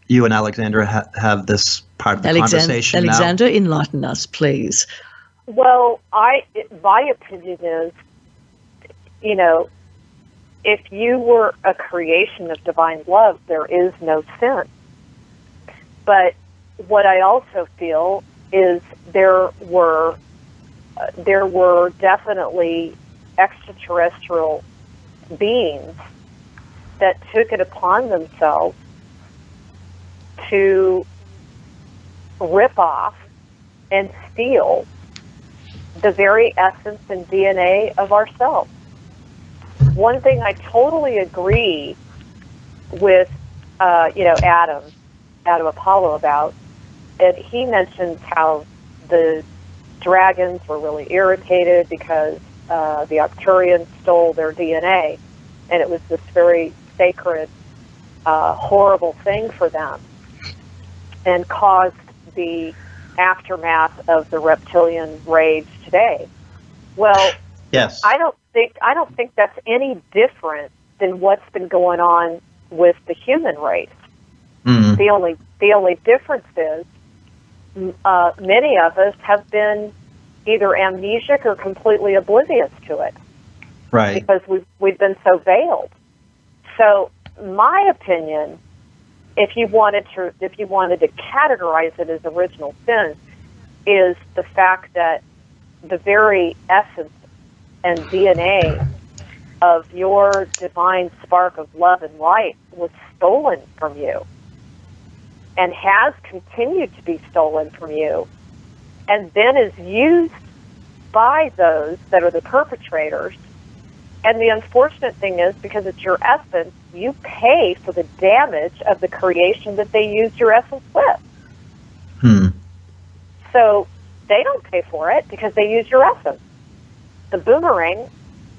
you and Alexandra have this part of the conversation now. Alexandra, enlighten us, please. Well, my opinion is, if you were a creation of divine love, there is no sin. But what I also feel is there were definitely extraterrestrial beings that took it upon themselves to rip off and steal the very essence and DNA of ourselves. One thing I totally agree with, Adam Apollo about, and he mentions how the dragons were really irritated because the Arcturians stole their DNA, and it was this very sacred, horrible thing for them, and caused the aftermath of the reptilian rage today. Well, yes, I don't think that's any different than what's been going on with the human race. Mm-hmm. The only difference is many of us have been either amnesic or completely oblivious to it, right? Because we've been so veiled. So, my opinion, if you wanted to categorize it as original sin, is the fact that the very essence and DNA of your divine spark of love and light was stolen from you, and has continued to be stolen from you, and then is used by those that are the perpetrators. And the unfortunate thing is, because it's your essence, you pay for the damage of the creation that they used your essence with. So they don't pay for it because they use your essence. The boomerang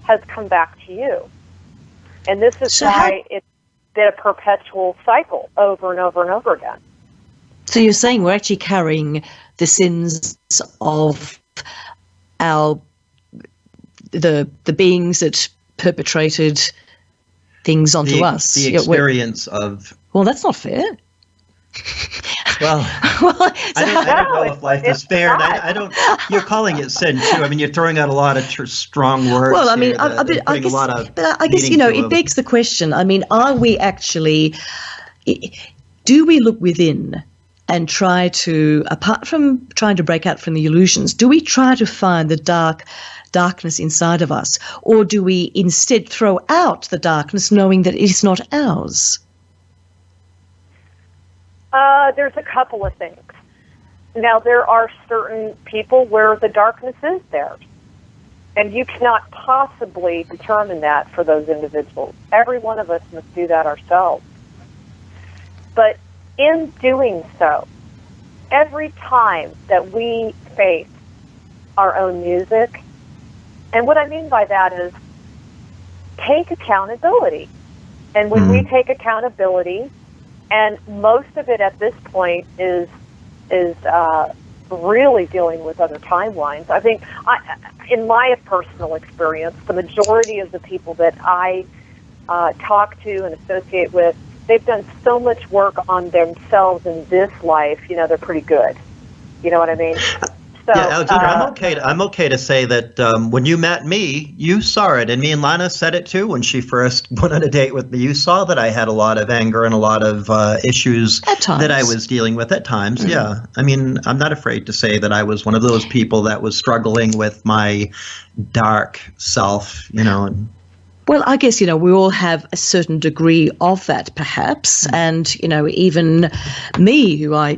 has come back to you. And this is why it's been a perpetual cycle over and over and over again. So you're saying we're actually carrying the sins of the beings that perpetrated things onto us. The experience of... Well, that's not fair. Well, I don't know if life is fair. And I don't. You're calling it sin too. I mean, you're throwing out a lot of strong words. Well, I mean, I guess it begs the question. I mean, are we actually? Do we look within and try to, apart from trying to break out from the illusions, do we try to find the darkness inside of us, or do we instead throw out the darkness, knowing that it is not ours? There's a couple of things. Now, there are certain people where the darkness is there, and you cannot possibly determine that for those individuals. Every one of us must do that ourselves. But in doing so, every time that we face our own music, and what I mean by that is take accountability. And when we take accountability, and most of it at this point is really dealing with other timelines. I think, in my personal experience, the majority of the people that I talk to and associate with, they've done so much work on themselves in this life. They're pretty good. You know what I mean? So, yeah, Alexandra, I'm okay to say that when you met me, you saw it, and me and Lana said it too when she first went on a date with me. You saw that I had a lot of anger and a lot of issues that I was dealing with at times. Mm-hmm. Yeah, I mean, I'm not afraid to say that I was one of those people that was struggling with my dark self, And well, I guess, we all have a certain degree of that, perhaps. And, even me, who I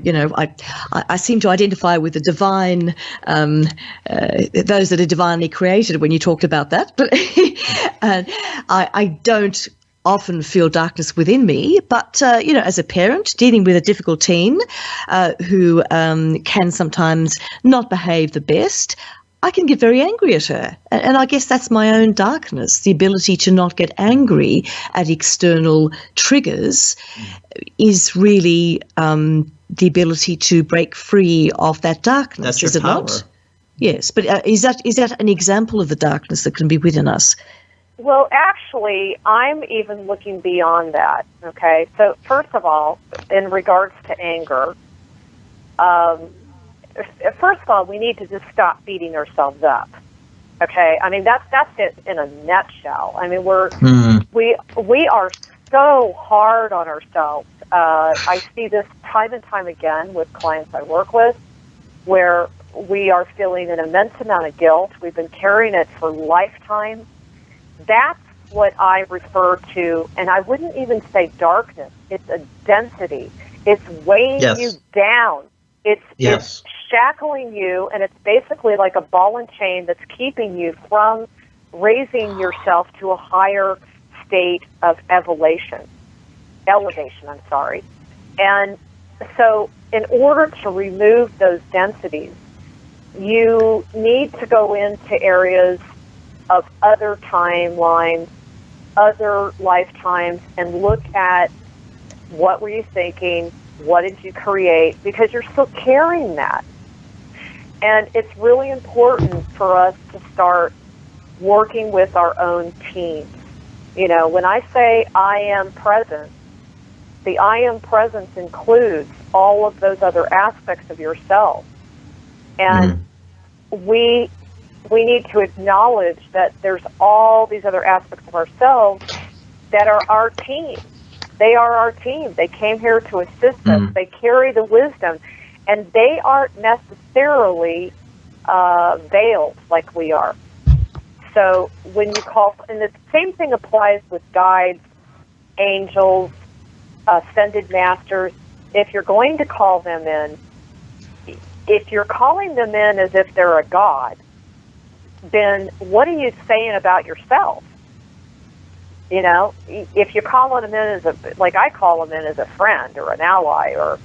seem to identify with the divine, those that are divinely created when you talked about that. But I don't often feel darkness within me. But, as a parent dealing with a difficult teen who can sometimes not behave the best, I can get very angry at her. And I guess that's my own darkness. The ability to not get angry at external triggers is really the ability to break free of that darkness. That's your is it power. not? Yes, but is that an example of the darkness that can be within us? Well, actually, I'm even looking beyond that, okay? So, first of all, in regards to anger, first of all, we need to just stop beating ourselves up, okay? I mean, that's it in a nutshell. I mean, we are so hard on ourselves. I see this time and time again with clients I work with, where we are feeling an immense amount of guilt. We've been carrying it for lifetimes. That's what I refer to, and I wouldn't even say darkness. It's a density. It's weighing you down. It's shackling you, and it's basically like a ball and chain that's keeping you from raising yourself to a higher state of elevation. And so in order to remove those densities, you need to go into areas of other timelines, other lifetimes, and look at what were you thinking, what did you create, because you're still carrying that. And it's really important for us to start working with our own teams. You know, when I say I am present, the I am presence includes all of those other aspects of yourself. And we need to acknowledge that there's all these other aspects of ourselves that are our team. They are our team. They came here to assist us. They carry the wisdom, and they aren't necessarily veiled like we are. So when you call, and the same thing applies with guides, angels, ascended masters. If you're going to call them in, if you're calling them in as if they're a god, then what are you saying about yourself? You know, if you're calling them in like I call them in as a friend or an ally, or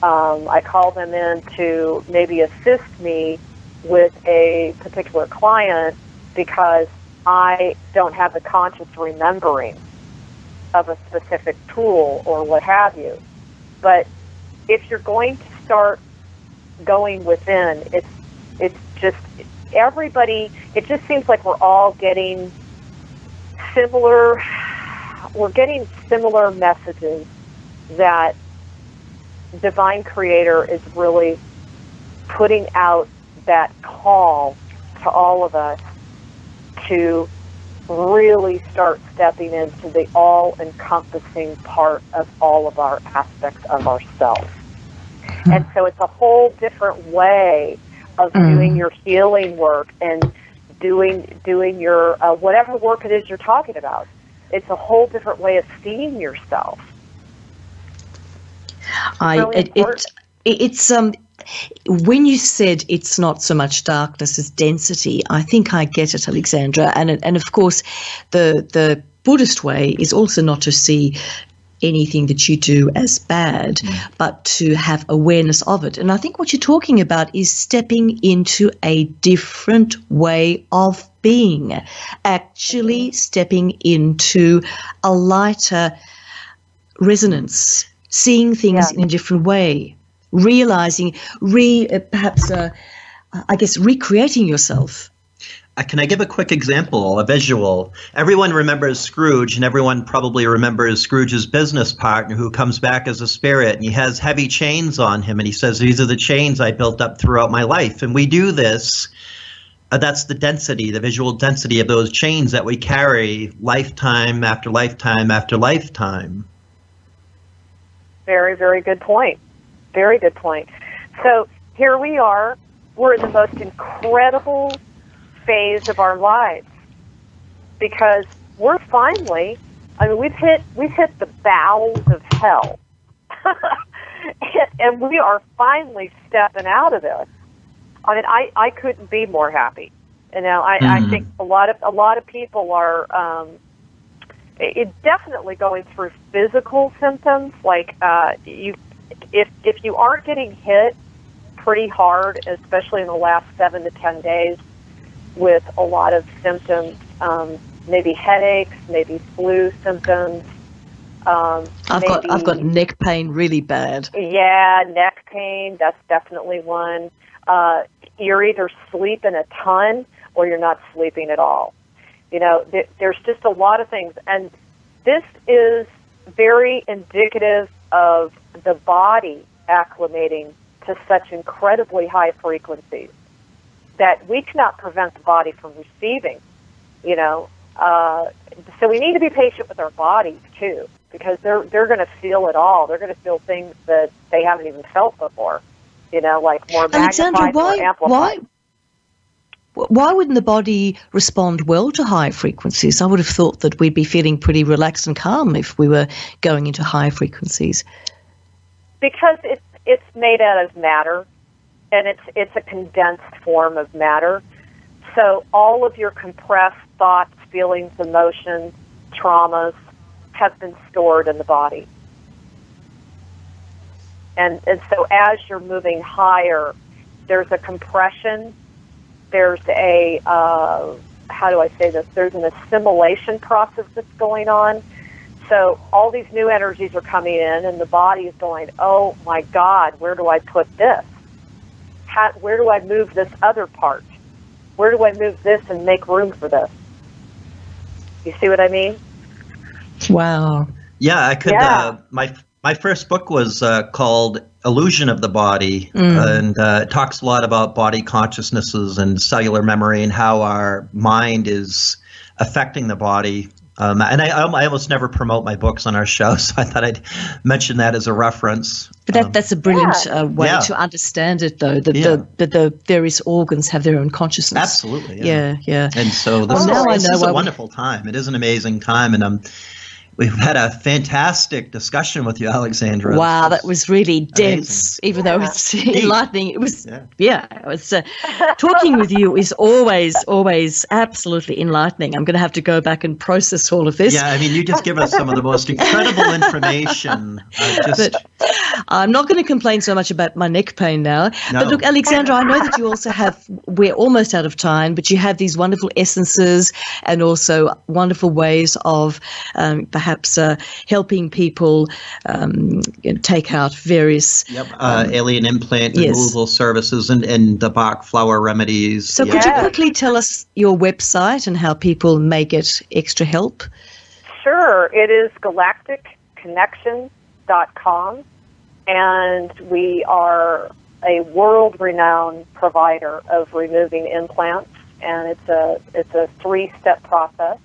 I call them in to maybe assist me with a particular client because I don't have the conscious remembering of a specific tool or what have you. But if you're going to start going within, it's just everybody, it just seems like we're all getting similar messages that Divine Creator is really putting out that call to all of us to really start stepping into the all-encompassing part of all of our aspects of ourselves. And so it's a whole different way of doing your healing work and doing your whatever work it is you're talking about. It's a whole different way of seeing yourself. It's when you said it's not so much darkness as density, I think I get it, Alexandra. And of course, the Buddhist way is also not to see anything that you do as bad, but to have awareness of it. And I think what you're talking about is stepping into a different way of being, actually stepping into a lighter resonance, seeing things in a different way, realizing, recreating yourself. Can I give a quick example, a visual? Everyone remembers Scrooge, and everyone probably remembers Scrooge's business partner who comes back as a spirit, and he has heavy chains on him, and he says, "These are the chains I built up throughout my life." And we do this. That's the density, the visual density of those chains that we carry lifetime after lifetime after lifetime. Very, very good point. Very good point. So here we are. We're in the most incredible phase of our lives because we're finally, we've hit the bowels of hell. And we are finally stepping out of this. I mean, I couldn't be more happy. You know, I think a lot of people are definitely going through physical symptoms. Like if you aren't getting hit pretty hard, especially in the last 7 to 10 days, with a lot of symptoms, maybe headaches, maybe flu symptoms, I've got neck pain really bad. Yeah, neck pain, that's definitely one. You're either sleeping a ton or you're not sleeping at all. There's just a lot of things. And this is very indicative of the body acclimating to such incredibly high frequencies that we cannot prevent the body from receiving, So we need to be patient with our bodies, too, because they're going to feel it all. They're going to feel things that they haven't even felt before, like more magnified, more amplified. Why wouldn't the body respond well to high frequencies? I would have thought that we'd be feeling pretty relaxed and calm if we were going into high frequencies. Because it's made out of matter, and it's a condensed form of matter. So all of your compressed thoughts, feelings, emotions, traumas have been stored in the body. And so as you're moving higher, there's a compression, there's a, how do I say this, there's an assimilation process that's going on. So all these new energies are coming in, and the body is going, oh my God, where do I put this? Where do I move this other part? Where do I move this and make room for this? You see what I mean? Wow. Yeah, I could. Yeah. My first book was called Illusion of the Body, and it talks a lot about body consciousnesses and cellular memory and how our mind is affecting the body. And I almost never promote my books on our show, so I thought I'd mention that as a reference. But that's a brilliant way to understand it, though, that the various organs have their own consciousness. Absolutely. Yeah. And so this is a wonderful time. It is an amazing time, and we've had a fantastic discussion with you, Alexandra. Wow, that was really dense, amazing. Even though it's enlightening. It was, it was talking with you is always absolutely enlightening. I'm going to have to go back and process all of this. Yeah, I mean, you just give us some of the most incredible information. But I'm not going to complain so much about my neck pain now. No. But look, Alexandra, I know that you also have, we're almost out of time, but you have these wonderful essences and also wonderful ways of perhaps helping people take out various alien implant removal services and the Bach flower remedies. So could you quickly tell us your website and how people may get extra help? Sure. It is galacticconnection.com, and we are a world-renowned provider of removing implants, and it's a 3-step process.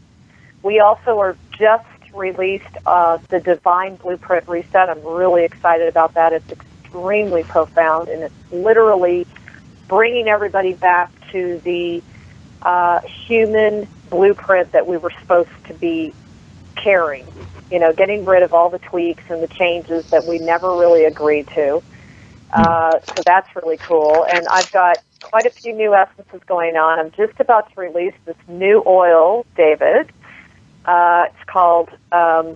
We also are just released the Divine Blueprint Reset. I'm really excited about that. It's extremely profound, and it's literally bringing everybody back to the human blueprint that we were supposed to be carrying. Getting rid of all the tweaks and the changes that we never really agreed to. So that's really cool. And I've got quite a few new essences going on. I'm just about to release this new oil, David. It's called the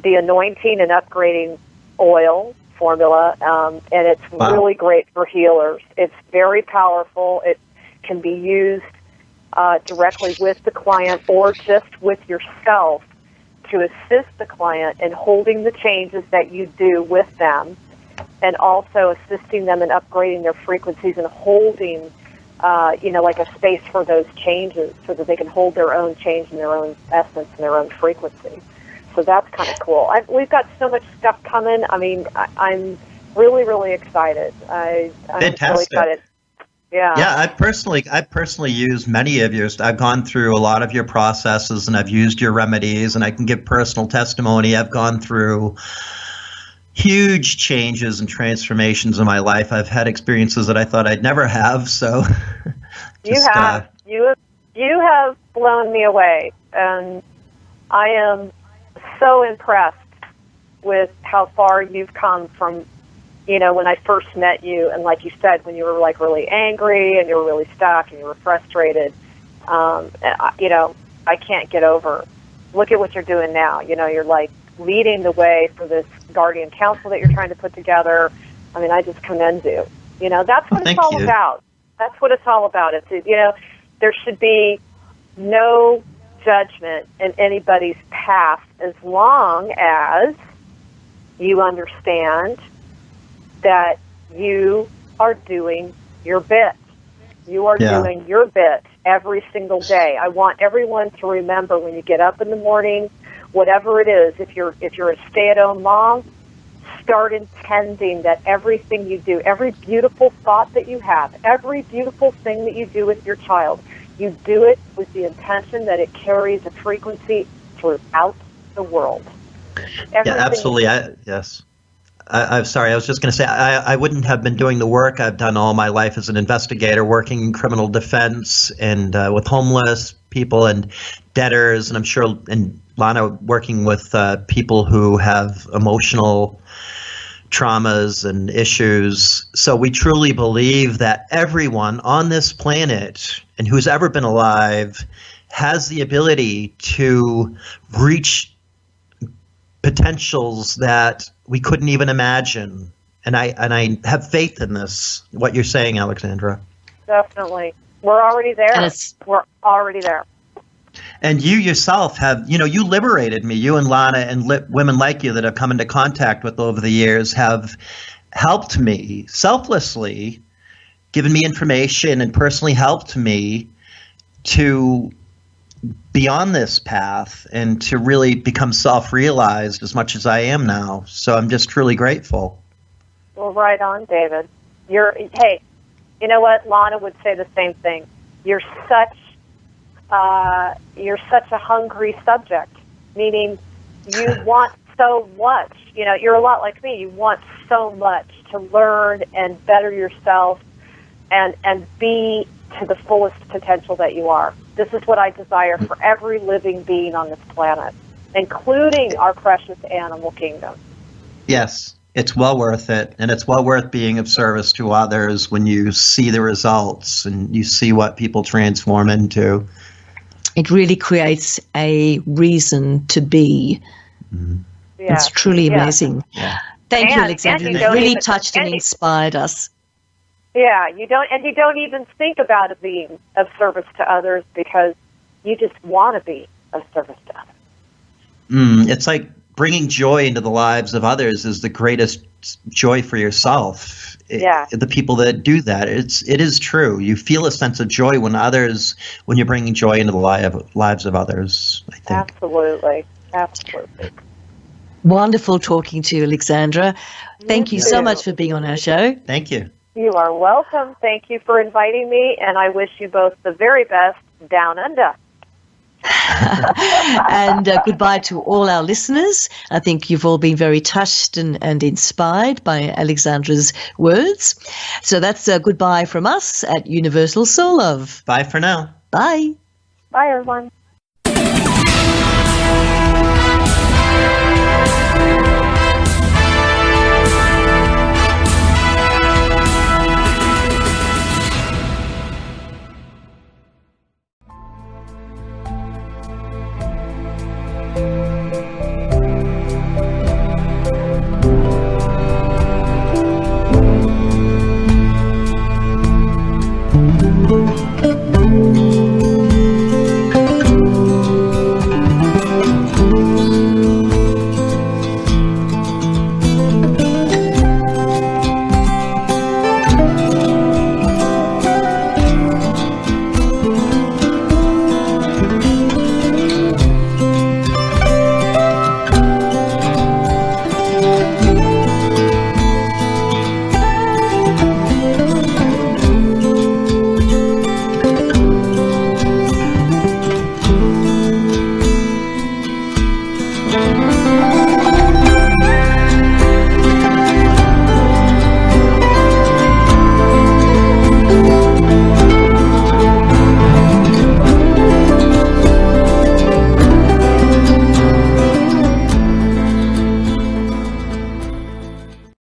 Anointing and Upgrading Oil Formula, and it's really great for healers. It's very powerful. It can be used directly with the client or just with yourself to assist the client in holding the changes that you do with them, and also assisting them in upgrading their frequencies and holding like a space for those changes so that they can hold their own change in their own essence and their own frequency. So that's kind of cool. We've got so much stuff coming. I mean, I'm really, really excited. I'm Fantastic. Really excited. Yeah. Yeah, I personally use many of yours. I've gone through a lot of your processes, and I've used your remedies, and I can give personal testimony. I've gone through huge changes and transformations in my life. I've had experiences that I thought I'd never have. So you have blown me away, and I am so impressed with how far you've come from, when I first met you, and like you said, when you were like really angry and you were really stuck and you were frustrated. I can't get over. Look at what you're doing now. You're like leading the way for this guardian council that you're trying to put together. I mean, I just commend you. That's what it's all about. That's what it's all about. It's, there should be no judgment in anybody's path as long as you understand that you are doing your bit. You are doing your bit every single day. I want everyone to remember when you get up in the morning, whatever it is, if you're a stay-at-home mom, start intending that everything you do, every beautiful thought that you have, every beautiful thing that you do with your child, you do it with the intention that it carries a frequency throughout the world. Yeah, absolutely. Yes. I'm sorry. I was just going to say I wouldn't have been doing the work I've done all my life as an investigator, working in criminal defense and with homeless people and debtors, and I'm sure, and Lana working with people who have emotional traumas and issues. So we truly believe that everyone on this planet and who's ever been alive has the ability to reach potentials that we couldn't even imagine. And I have faith in this, what you're saying, Alexandra. Definitely. We're already there. We're already there. And you yourself have, you liberated me. You and Lana and women like you that have come into contact with over the years have helped me selflessly, given me information and personally helped me to be on this path and to really become self-realized as much as I am now. So I'm just truly grateful. Well, right on, David. Hey, you know what? Lana would say the same thing. You're such a hungry subject, meaning you want so much. You're a lot like me. You want so much to learn and better yourself and be to the fullest potential that you are. This is what I desire for every living being on this planet, including our precious animal kingdom. Yes, it's well worth it, and it's well worth being of service to others when you see the results and you see what people transform into. It really creates a reason to be. Mm-hmm. Yeah. It's truly amazing. Yeah. Thank you, Alexandra. You really touched and inspired us. Yeah, you don't even think about it being of service to others because you just want to be of service to others. It's like bringing joy into the lives of others is the greatest joy for yourself. The people that do that, it is true. You feel a sense of joy when you're bringing joy into the lives of others, I think. Absolutely. Wonderful talking to you, Alexandra. Thank you so much for being on our show. Thank you. You are welcome. Thank you for inviting me, and I wish you both the very best down under. And goodbye to all our listeners. I think you've all been very touched and inspired by Alexandra's words. So that's a goodbye from us at Universal Soul Love. Bye for now. Bye. Bye, everyone.